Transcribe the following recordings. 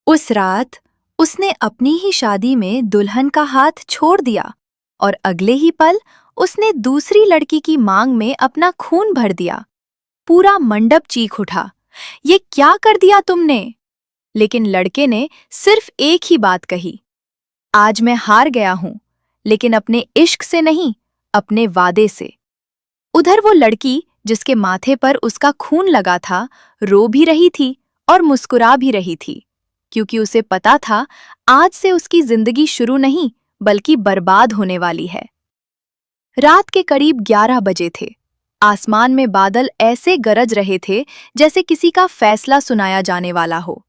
उस रात उसने अपनी ही शादी में दुल्हन का हाथ छोड़ दिया और अगले ही पल उसने दूसरी लड़की की मांग में अपना खून भर दिया। पूरा मंडप चीख उठा, ये क्या कर दिया तुमने? लेकिन लड़के ने सिर्फ एक ही बात कही, आज मैं हार गया हूं, लेकिन अपने इश्क से नहीं, अपने वादे से। उधर वो लड़की जिसके माथे पर उसका खून लगा था, रो भी रही थी और मुस्कुरा भी रही थी, क्योंकि उसे पता था आज से उसकी जिंदगी शुरू नहीं बल्कि बर्बाद होने वाली है। रात के करीब 11 बजे थे। आसमान में बादल ऐसे गरज रहे थे जैसे किसी का फैसला सुनाया जाने वाला हो।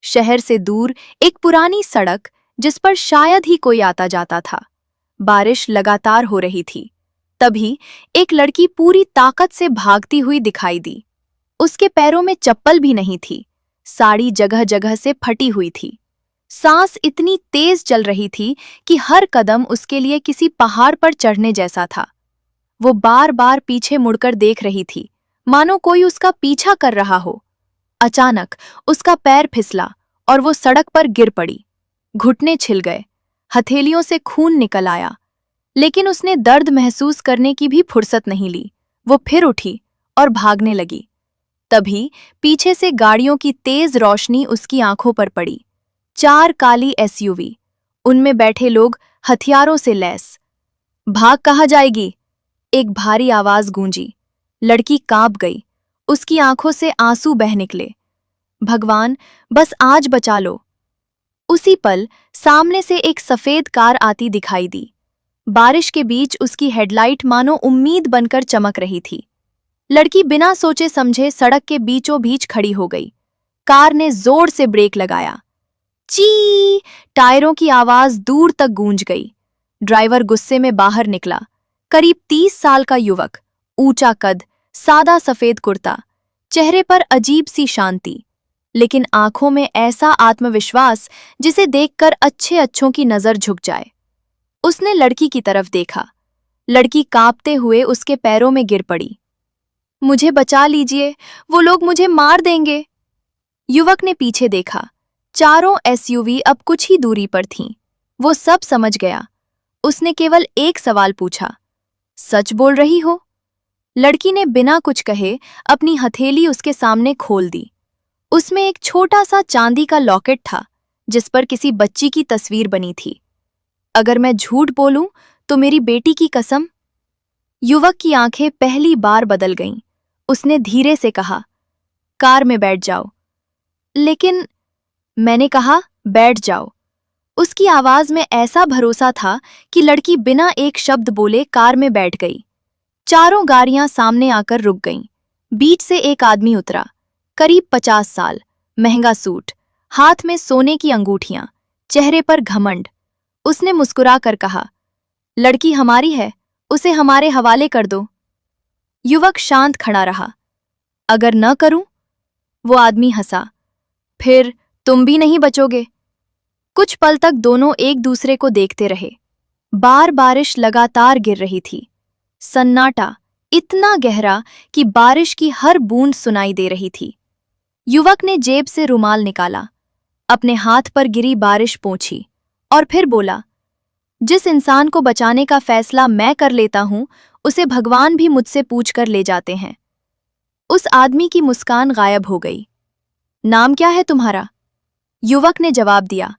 शहर से दूर एक पुरानी सड़क जिस पर शायद ही कोई आता जाता था। बारिश लगातार हो रही थी। तभी एक लड़की पूरी ताकत से भागती हुई दिखाई दी। उसके पैरों में चप्पल भी नहीं थी, साड़ी जगह जगह से फटी हुई थी। सांस इतनी तेज चल रही थी कि हर कदम उसके लिए किसी पहाड़ पर चढ़ने जैसा था। वो बार बार पीछे मुड़कर देख रही थी, मानो कोई उसका पीछा कर रहा हो। अचानक उसका पैर फिसला और वो सड़क पर गिर पड़ी। घुटने छिल गए, हथेलियों से खून निकल आया, लेकिन उसने दर्द महसूस करने की भी फुर्सत नहीं ली। वो फिर उठी और भागने लगी। तभी पीछे से गाड़ियों की तेज रोशनी उसकी आंखों पर पड़ी। 4 काली एसयूवी, उनमें बैठे लोग हथियारों से लैस। भाग कहाँ जाएगी? एक भारी आवाज गूंजी। लड़की कांप गई, उसकी आंखों से आंसू बह निकले। भगवान, बस आज बचा लो। उसी पल सामने से एक सफेद कार आती दिखाई दी। बारिश के बीच उसकी हेडलाइट मानो उम्मीद बनकर चमक रही थी। लड़की बिना सोचे समझे सड़क के बीचों बीच खड़ी हो गई। कार ने जोर से ब्रेक लगाया। ची! टायरों की आवाज दूर तक गूंज गई। ड्राइवर गुस्से में बाहर निकला। करीब 30 साल का युवक, ऊंचा कद, सादा सफेद कुर्ता, चेहरे पर अजीब सी शांति, लेकिन आंखों में ऐसा आत्मविश्वास जिसे देखकर अच्छे अच्छों की नजर झुक जाए। उसने लड़की की तरफ देखा। लड़की कांपते हुए उसके पैरों में गिर पड़ी। मुझे बचा लीजिए, वो लोग मुझे मार देंगे। युवक ने पीछे देखा। चारों एसयूवी अब कुछ ही दूरी पर थीं। वो सब समझ गया। उसने केवल एक सवाल पूछा, सच बोल रही हो? लड़की ने बिना कुछ कहे अपनी हथेली उसके सामने खोल दी। उसमें एक छोटा सा चांदी का लॉकेट था, जिस पर किसी बच्ची की तस्वीर बनी थी। अगर मैं झूठ बोलूं तो मेरी बेटी की कसम। युवक की आंखें पहली बार बदल गईं। उसने धीरे से कहा, कार में बैठ जाओ। लेकिन मैंने कहा, बैठ जाओ। उसकी आवाज में ऐसा भरोसा था कि लड़की बिना एक शब्द बोले कार में बैठ गई। चारों गाड़ियां सामने आकर रुक गईं। बीच से एक आदमी उतरा, करीब 50 साल, महंगा सूट, हाथ में सोने की अंगूठियां, चेहरे पर घमंड। उसने मुस्कुरा कर कहा, लड़की हमारी है, उसे हमारे हवाले कर दो। युवक शांत खड़ा रहा। अगर न करूं? वो आदमी हंसा, फिर तुम भी नहीं बचोगे। कुछ पल तक दोनों एक दूसरे को देखते रहे। बारिश लगातार गिर रही थी। सन्नाटा इतना गहरा कि बारिश की हर बूंद सुनाई दे रही थी। युवक ने जेब से रुमाल निकाला, अपने हाथ पर गिरी बारिश पोंछी और फिर बोला, जिस इंसान को बचाने का फैसला मैं कर लेता हूं, उसे भगवान भी मुझसे पूछ कर ले जाते हैं। उस आदमी की मुस्कान गायब हो गई। नाम क्या है तुम्हारा? युवक ने जवाब दिया,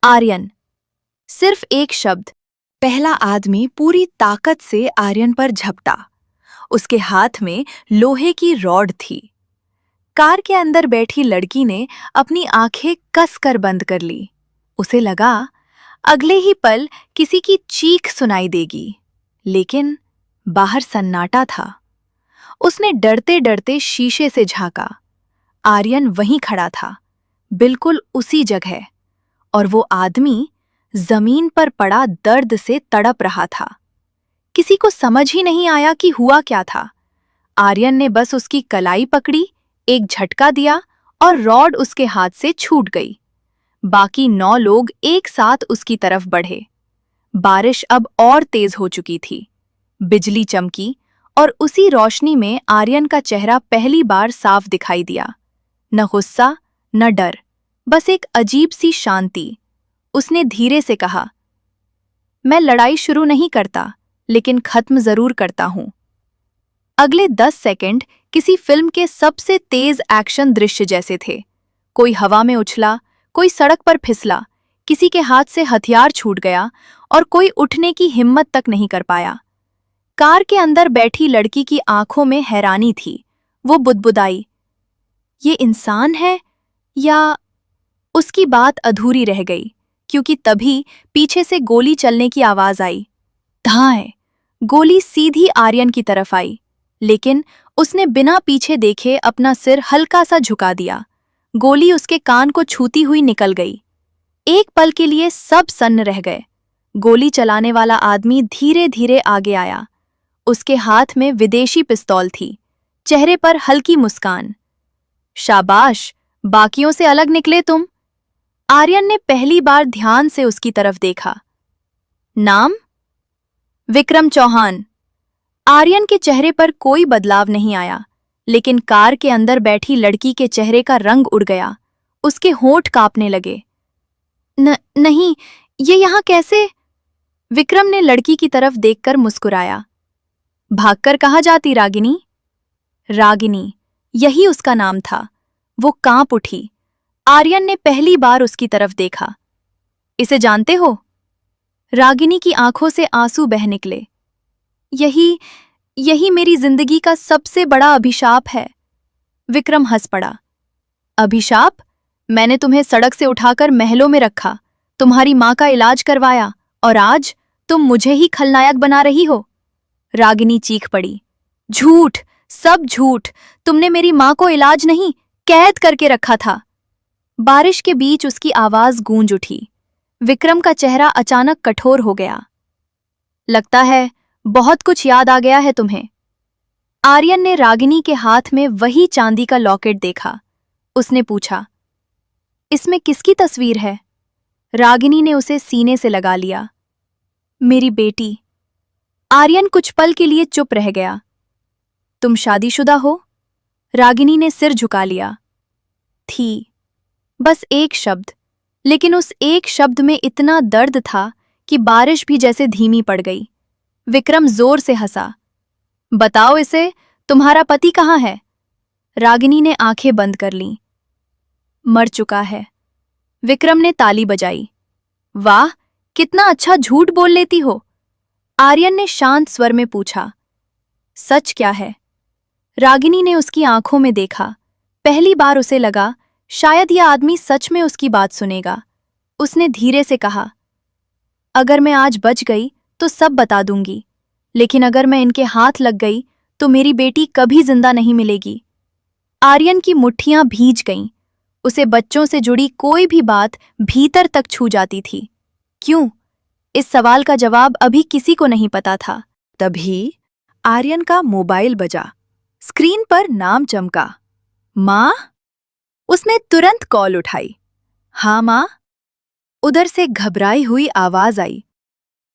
आर्यन। सिर्फ एक शब्द। पहला आदमी पूरी ताकत से आर्यन पर झपटा। उसके हाथ में लोहे की रॉड थी। कार के अंदर बैठी लड़की ने अपनी आंखें कसकर बंद कर ली। उसे लगा अगले ही पल किसी की चीख सुनाई देगी, लेकिन बाहर सन्नाटा था। उसने डरते डरते शीशे से झांका। आर्यन वहीं खड़ा था, बिल्कुल उसी जगह, और वो आदमी जमीन पर पड़ा दर्द से तड़प रहा था। किसी को समझ ही नहीं आया कि हुआ क्या था। आर्यन ने बस उसकी कलाई पकड़ी, एक झटका दिया और रॉड उसके हाथ से छूट गई। बाकी 9 लोग एक साथ उसकी तरफ बढ़े। बारिश अब और तेज हो चुकी थी। बिजली चमकी और उसी रोशनी में आर्यन का चेहरा पहली बार साफ दिखाई दिया। न गुस्सा, न डर, बस एक अजीब सी शांति। उसने धीरे से कहा, मैं लड़ाई शुरू नहीं करता, लेकिन खत्म जरूर करता हूं। अगले 10 सेकंड किसी फिल्म के सबसे तेज एक्शन दृश्य जैसे थे। कोई हवा में उछला, कोई सड़क पर फिसला, किसी के हाथ से हथियार छूट गया और कोई उठने की हिम्मत तक नहीं कर पाया। कार के अंदर बैठी लड़की की आंखों में हैरानी थी। वो बुदबुदाई, ये इंसान है या... उसकी बात अधूरी रह गई, क्योंकि तभी पीछे से गोली चलने की आवाज आई। धाएं! गोली सीधी आर्यन की तरफ आई, लेकिन उसने बिना पीछे देखे अपना सिर हल्का सा झुका दिया। गोली उसके कान को छूती हुई निकल गई। एक पल के लिए सब सन्न रह गए। गोली चलाने वाला आदमी धीरे धीरे आगे आया। उसके हाथ में विदेशी पिस्तौल थी, चेहरे पर हल्की मुस्कान। शाबाश, बाकियों से अलग निकले तुम। आर्यन ने पहली बार ध्यान से उसकी तरफ देखा। नाम? विक्रम चौहान। आर्यन के चेहरे पर कोई बदलाव नहीं आया, लेकिन कार के अंदर बैठी लड़की के चेहरे का रंग उड़ गया। उसके होंठ कांपने लगे। नहीं, ये यहाँ कैसे? विक्रम ने लड़की की तरफ देखकर मुस्कुराया। भागकर कहाँ जाती रागिनी? रागिनी, यही उसका नाम था। वो कांप उठी। आर्यन ने पहली बार उसकी तरफ देखा। इसे जानते हो? रागिनी की आंखों से आंसू बह निकले। यही मेरी जिंदगी का सबसे बड़ा अभिशाप है। विक्रम हंस पड़ा। अभिशाप? मैंने तुम्हें सड़क से उठाकर महलों में रखा, तुम्हारी मां का इलाज करवाया, और आज तुम मुझे ही खलनायक बना रही हो। रागिनी चीख पड़ी। झूठ, सब झूठ। तुमने मेरी मां को इलाज नहीं, कैद करके रखा था। बारिश के बीच उसकी आवाज गूंज उठी। विक्रम का चेहरा अचानक कठोर हो गया। लगता है बहुत कुछ याद आ गया है तुम्हें। आर्यन ने रागिनी के हाथ में वही चांदी का लॉकेट देखा। उसने पूछा, इसमें किसकी तस्वीर है? रागिनी ने उसे सीने से लगा लिया। मेरी बेटी। आर्यन कुछ पल के लिए चुप रह गया। तुम शादीशुदा हो? रागिनी ने सिर झुका लिया। थी। बस एक शब्द, लेकिन उस एक शब्द में इतना दर्द था कि बारिश भी जैसे धीमी पड़ गई। विक्रम जोर से हंसा। बताओ इसे, तुम्हारा पति कहाँ है? रागिनी ने आंखें बंद कर लीं। मर चुका है। विक्रम ने ताली बजाई। वाह, कितना अच्छा झूठ बोल लेती हो। आर्यन ने शांत स्वर में पूछा। सच क्या है? रागिनी ने उसकी आंखों में देखा। पहली बार उसे लगा शायद यह आदमी सच में उसकी बात सुनेगा। उसने धीरे से कहा, अगर मैं आज बच गई तो सब बता दूंगी, लेकिन अगर मैं इनके हाथ लग गई तो मेरी बेटी कभी जिंदा नहीं मिलेगी। आर्यन की मुट्ठियां भीज गईं। उसे बच्चों से जुड़ी कोई भी बात भीतर तक छू जाती थी। क्यों? इस सवाल का जवाब अभी किसी को नहीं पता था। तभी आर्यन का मोबाइल बजा। स्क्रीन पर नाम चमका। माँ? उसने तुरंत कॉल उठाई। हाँ माँ। उधर से घबराई हुई आवाज आई।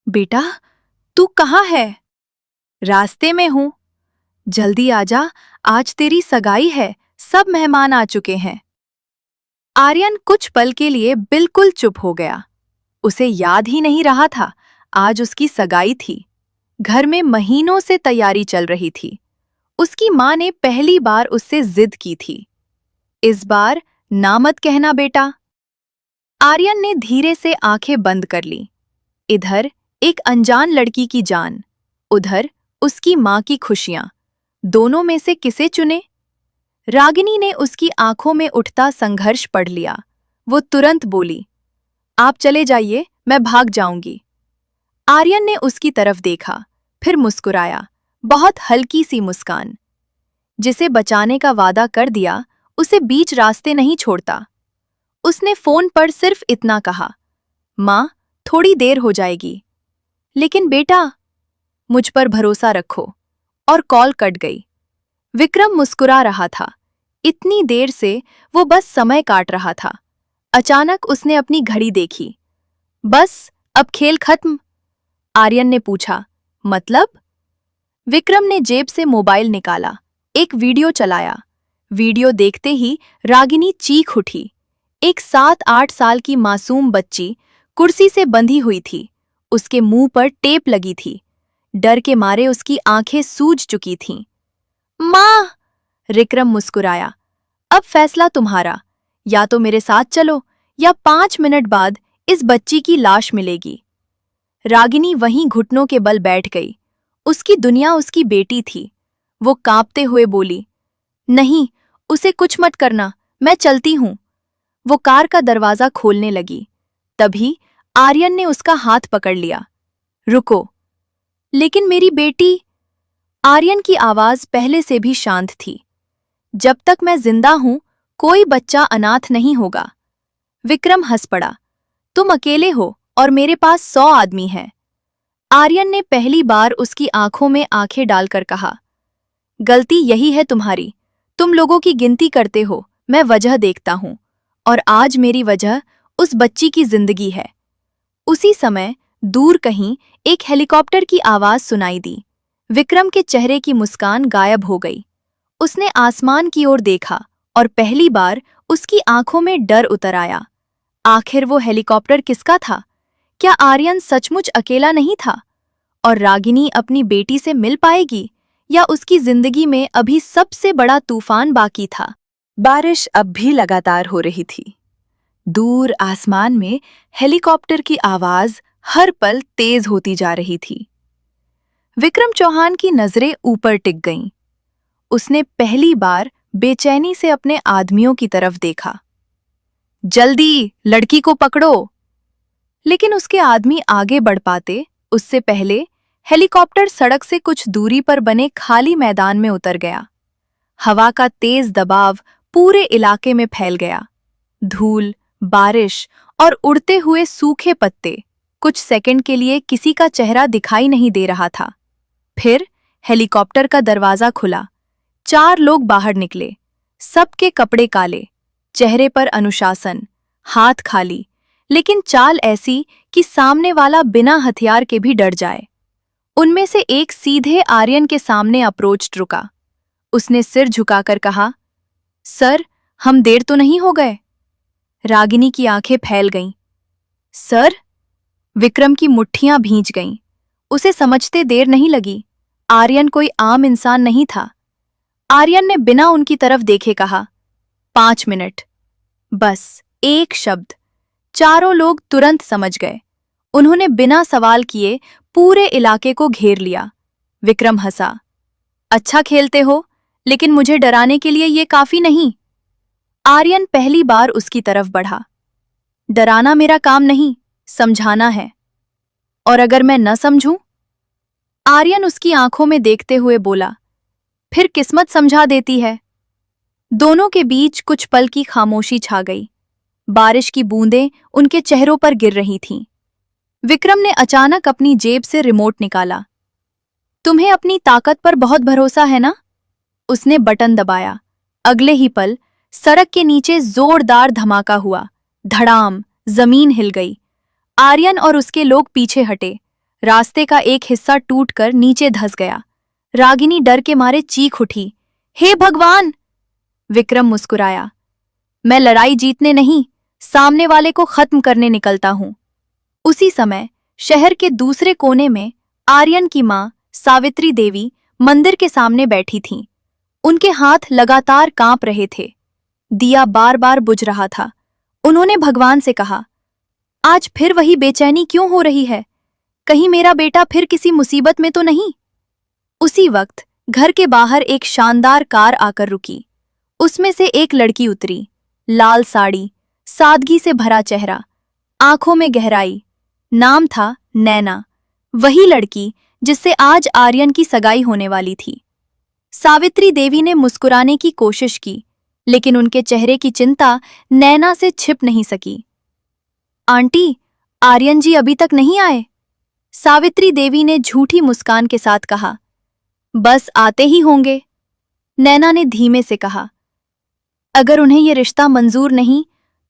बेटा, तू कहाँ है? रास्ते में हूं। जल्दी आजा, आज तेरी सगाई है, सब मेहमान आ चुके हैं। आर्यन कुछ पल के लिए बिल्कुल चुप हो गया। उसे याद ही नहीं रहा था आज उसकी सगाई थी। घर में महीनों से तैयारी चल रही थी। उसकी माँ ने पहली बार उससे जिद की थी, इस बार ना मत कहना बेटा। आर्यन ने धीरे से आंखें बंद कर ली। इधर एक अनजान लड़की की जान, उधर उसकी माँ की खुशियां। दोनों में से किसे चुने? रागिनी ने उसकी आंखों में उठता संघर्ष पढ़ लिया। वो तुरंत बोली, आप चले जाइए, मैं भाग जाऊंगी। आर्यन ने उसकी तरफ देखा, फिर मुस्कुराया, बहुत हल्की सी मुस्कान। जिसे बचाने का वादा कर दिया उसे बीच रास्ते नहीं छोड़ता। उसने फोन पर सिर्फ इतना कहा, माँ, थोड़ी देर हो जाएगी। लेकिन बेटा, मुझ पर भरोसा रखो। और कॉल कट गई। विक्रम मुस्कुरा रहा था। इतनी देर से वो बस समय काट रहा था। अचानक उसने अपनी घड़ी देखी। बस, अब खेल खत्म? आर्यन ने पूछा। मतलब? विक्रम ने जेब से मोबाइल निकाला, एक वीडियो चलाया। वीडियो देखते ही रागिनी चीख उठी। एक 7-8 साल की मासूम बच्ची कुर्सी से बंधी हुई थी। उसके मुंह पर टेप लगी थी। डर के मारे उसकी आंखें सूज चुकी थीं। माँ! विक्रम मुस्कुराया। अब फैसला तुम्हारा। या तो मेरे साथ चलो या 5 मिनट बाद इस बच्ची की लाश मिलेगी। रागिनी वहीं घुटनों के बल बैठ गई। उसकी दुनिया उसकी बेटी थी। वो कांपते हुए बोली, नहीं, उसे कुछ मत करना, मैं चलती हूं। वो कार का दरवाजा खोलने लगी। तभी आर्यन ने उसका हाथ पकड़ लिया। रुको। लेकिन मेरी बेटी। आर्यन की आवाज पहले से भी शांत थी। जब तक मैं जिंदा हूं, कोई बच्चा अनाथ नहीं होगा। विक्रम हंस पड़ा। तुम अकेले हो और मेरे पास 100 आदमी हैं। आर्यन ने पहली बार उसकी आंखों में आंखें डालकर कहा, गलती यही है तुम्हारी। तुम लोगों की गिनती करते हो, मैं वजह देखता हूं। और आज मेरी वजह उस बच्ची की जिंदगी है। उसी समय दूर कहीं एक हेलीकॉप्टर की आवाज सुनाई दी। विक्रम के चेहरे की मुस्कान गायब हो गई। उसने आसमान की ओर देखा और पहली बार उसकी आंखों में डर उतर आया। आखिर वो हेलीकॉप्टर किसका था? क्या आर्यन सचमुच अकेला नहीं था? और रागिनी अपनी बेटी से मिल पाएगी या उसकी जिंदगी में अभी सबसे बड़ा तूफान बाकी था? बारिश अब भी लगातार हो रही थी। दूर आसमान में हेलीकॉप्टर की आवाज हर पल तेज होती जा रही थी। विक्रम चौहान की नजरें ऊपर टिक गईं। उसने पहली बार बेचैनी से अपने आदमियों की तरफ देखा। जल्दी, लड़की को पकड़ो! लेकिन उसके आदमी आगे बढ़ पाते उससे पहले हेलीकॉप्टर सड़क से कुछ दूरी पर बने खाली मैदान में उतर गया। हवा का तेज दबाव पूरे इलाके में फैल गया। धूल, बारिश और उड़ते हुए सूखे पत्ते। कुछ सेकंड के लिए किसी का चेहरा दिखाई नहीं दे रहा था। फिर हेलीकॉप्टर का दरवाजा खुला। 4 लोग बाहर निकले। सबके कपड़े काले, चेहरे पर अनुशासन, हाथ खाली, लेकिन चाल ऐसी कि सामने वाला बिना हथियार के भी डर जाए। उनमें से एक सीधे आर्यन के सामने अप्रोच रुका। उसने सिर झुकाकर कहा, सर, हम देर तो नहीं हो गए? रागिनी की आंखें फैल गईं। सर? विक्रम की मुट्ठियां भींच गईं। उसे समझते देर नहीं लगी। आर्यन कोई आम इंसान नहीं था। आर्यन ने बिना उनकी तरफ देखे कहा, 5 मिनट। बस एक शब्द। चारों लोग तुरंत समझ गए। उन्होंने बिना सवाल किए पूरे इलाके को घेर लिया। विक्रम हंसा। अच्छा खेलते हो, लेकिन मुझे डराने के लिए ये काफी नहीं। आर्यन पहली बार उसकी तरफ बढ़ा। डराना मेरा काम नहीं, समझाना है। और अगर मैं न समझूं? आर्यन उसकी आंखों में देखते हुए बोला, फिर किस्मत समझा देती है। दोनों के बीच कुछ पल की खामोशी छा गई। बारिश की बूंदें उनके चेहरों पर गिर रही थीं। विक्रम ने अचानक अपनी जेब से रिमोट निकाला। तुम्हें अपनी ताकत पर बहुत भरोसा है ना? उसने बटन दबाया। अगले ही पल सड़क के नीचे जोरदार धमाका हुआ। धड़ाम, जमीन हिल गई। आर्यन और उसके लोग पीछे हटे। रास्ते का एक हिस्सा टूटकर नीचे धंस गया। रागिनी डर के मारे चीख उठी, हे भगवान! विक्रम मुस्कुराया। मैं लड़ाई जीतने नहीं, सामने वाले को खत्म करने निकलता हूं। उसी समय शहर के दूसरे कोने में आर्यन की मां सावित्री देवी मंदिर के सामने बैठी थीं। उनके हाथ लगातार कांप रहे थे। दिया बार बार बुझ रहा था। उन्होंने भगवान से कहा, आज फिर वही बेचैनी क्यों हो रही है? कहीं मेरा बेटा फिर किसी मुसीबत में तो नहीं? उसी वक्त घर के बाहर एक शानदार कार आकर रुकी। उसमें से एक लड़की उतरी। लाल साड़ी, सादगी से भरा चेहरा, आंखों में गहराई। नाम था नैना। वही लड़की जिससे आज आर्यन की सगाई होने वाली थी। सावित्री देवी ने मुस्कुराने की कोशिश की, लेकिन उनके चेहरे की चिंता नैना से छिप नहीं सकी। आंटी, आर्यन जी अभी तक नहीं आए? सावित्री देवी ने झूठी मुस्कान के साथ कहा। बस आते ही होंगे, नैना ने धीमे से कहा। अगर उन्हें यह रिश्ता मंजूर नहीं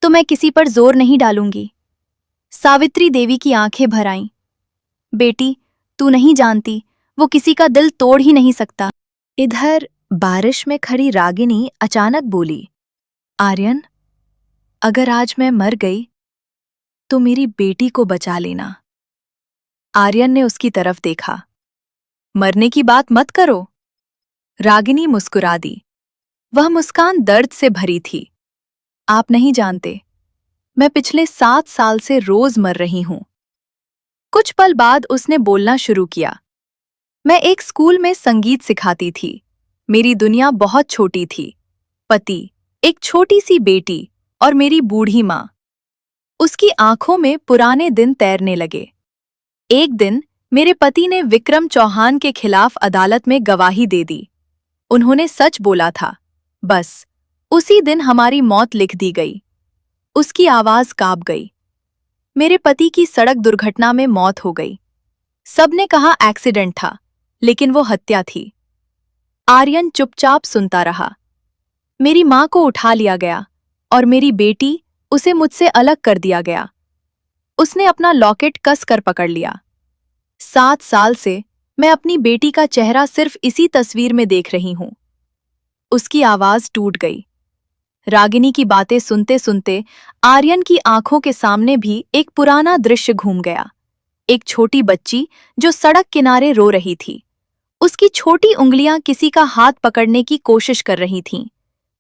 तो मैं किसी पर जोर नहीं डालूंगी। सावित्री देवी की आंखें भर आईं। बेटी, तू नहीं जानती, वो किसी का दिल तोड़ ही नहीं सकता। इधर बारिश में खड़ी रागिनी अचानक बोली, आर्यन? अगर आज मैं मर गई तो मेरी बेटी को बचा लेना। आर्यन ने उसकी तरफ देखा। मरने की बात मत करो। रागिनी मुस्कुरा दी। वह मुस्कान दर्द से भरी थी। आप नहीं जानते, मैं पिछले 7 साल से रोज मर रही हूं। कुछ पल बाद उसने बोलना शुरू किया। मैं एक स्कूल में संगीत सिखाती थी। मेरी दुनिया बहुत छोटी थी। पति, एक छोटी सी बेटी और मेरी बूढ़ी माँ। उसकी आंखों में पुराने दिन तैरने लगे। एक दिन मेरे पति ने विक्रम चौहान के खिलाफ अदालत में गवाही दे दी। उन्होंने सच बोला था। बस उसी दिन हमारी मौत लिख दी गई। उसकी आवाज कांप गई। मेरे पति की सड़क दुर्घटना में मौत हो गई। सबने कहा एक्सीडेंट था, लेकिन वो हत्या थी। आर्यन चुपचाप सुनता रहा। मेरी मां को उठा लिया गया और मेरी बेटी, उसे मुझसे अलग कर दिया गया। उसने अपना लॉकेट कस कर पकड़ लिया। 7 साल से मैं अपनी बेटी का चेहरा सिर्फ इसी तस्वीर में देख रही हूं। उसकी आवाज टूट गई। रागिनी की बातें सुनते सुनते आर्यन की आंखों के सामने भी एक पुराना दृश्य घूम गया। एक छोटी बच्ची जो सड़क किनारे रो रही थी। उसकी छोटी उंगलियां किसी का हाथ पकड़ने की कोशिश कर रही थीं।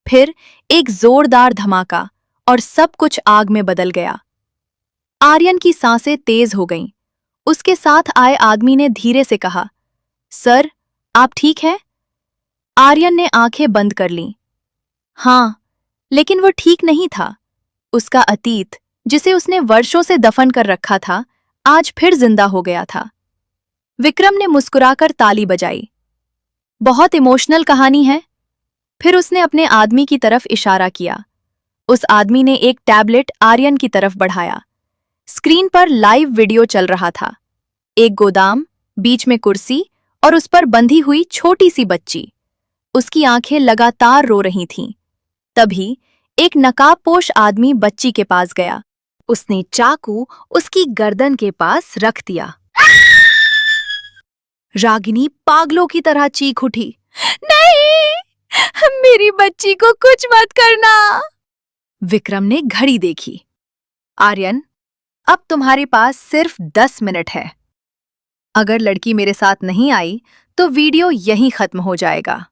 फिर एक जोरदार धमाका और सब कुछ आग में बदल गया। आर्यन की सांसें तेज हो गईं। उसके साथ आए आदमी ने धीरे से कहा, सर, आप ठीक हैं? आर्यन ने आंखें बंद कर लीं। हाँ, लेकिन वो ठीक नहीं था। उसका अतीत, जिसे उसने वर्षों से दफन कर रखा था, आज फिर जिंदा हो गया था। विक्रम ने मुस्कुराकर ताली बजाई। बहुत इमोशनल कहानी है। फिर उसने अपने आदमी की तरफ इशारा किया। उस आदमी ने एक टैबलेट आर्यन की तरफ बढ़ाया। स्क्रीन पर लाइव वीडियो चल रहा था। एक गोदाम, बीच में कुर्सी और उस पर बंधी हुई छोटी सी बच्ची। उसकी आंखें लगातार रो रही थीं। तभी एक नकाबपोश आदमी बच्ची के पास गया। उसने चाकू उसकी गर्दन के पास रख दिया। रागिनी पागलों की तरह चीख उठी। नहीं, मेरी बच्ची को कुछ मत करना। विक्रम ने घड़ी देखी। आर्यन, अब तुम्हारे पास सिर्फ 10 मिनट है। अगर लड़की मेरे साथ नहीं आई तो वीडियो यहीं खत्म हो जाएगा।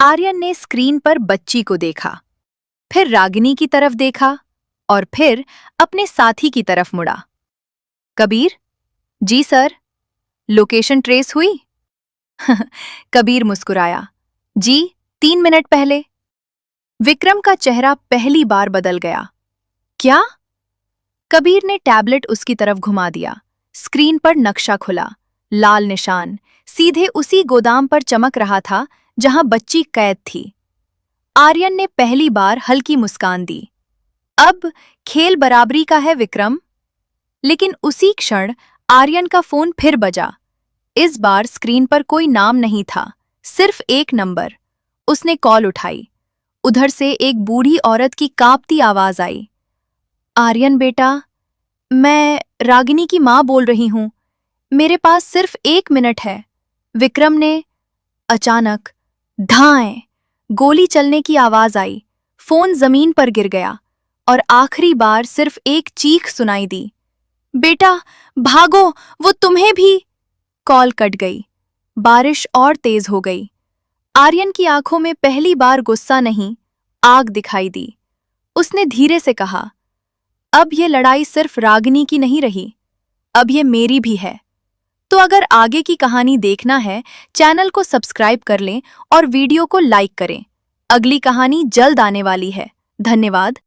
आर्यन ने स्क्रीन पर बच्ची को देखा, फिर रागिनी की तरफ देखा और फिर अपने साथी की तरफ मुड़ा। कबीर? जी सर। लोकेशन ट्रेस हुई? कबीर मुस्कुराया। जी, 3 मिनट पहले। विक्रम का चेहरा पहली बार बदल गया। क्या? कबीर ने टैबलेट उसकी तरफ घुमा दिया। स्क्रीन पर नक्शा खुला। लाल निशान सीधे उसी गोदाम पर चमक रहा था जहां बच्ची कैद थी। आर्यन ने पहली बार हल्की मुस्कान दी। अब खेल बराबरी का है विक्रम। लेकिन उसी क्षण आर्यन का फोन फिर बजा। इस बार स्क्रीन पर कोई नाम नहीं था, सिर्फ एक नंबर। उसने कॉल उठाई। उधर से एक बूढ़ी औरत की कांपती आवाज आई। आर्यन बेटा, मैं रागिनी की मां बोल रही हूं। मेरे पास सिर्फ 1 मिनट है। विक्रम ने अचानक धाएं गोली चलने की आवाज आई। फोन जमीन पर गिर गया और आखिरी बार सिर्फ एक चीख सुनाई दी। बेटा, भागो, वो तुम्हें भी। कॉल कट गई। बारिश और तेज हो गई। आर्यन की आंखों में पहली बार गुस्सा नहीं, आग दिखाई दी। उसने धीरे से कहा, अब ये लड़ाई सिर्फ रागिनी की नहीं रही, अब ये मेरी भी है। तो अगर आगे की कहानी देखना है, चैनल को सब्सक्राइब कर लें और वीडियो को लाइक करें। अगली कहानी जल्द आने वाली है। धन्यवाद।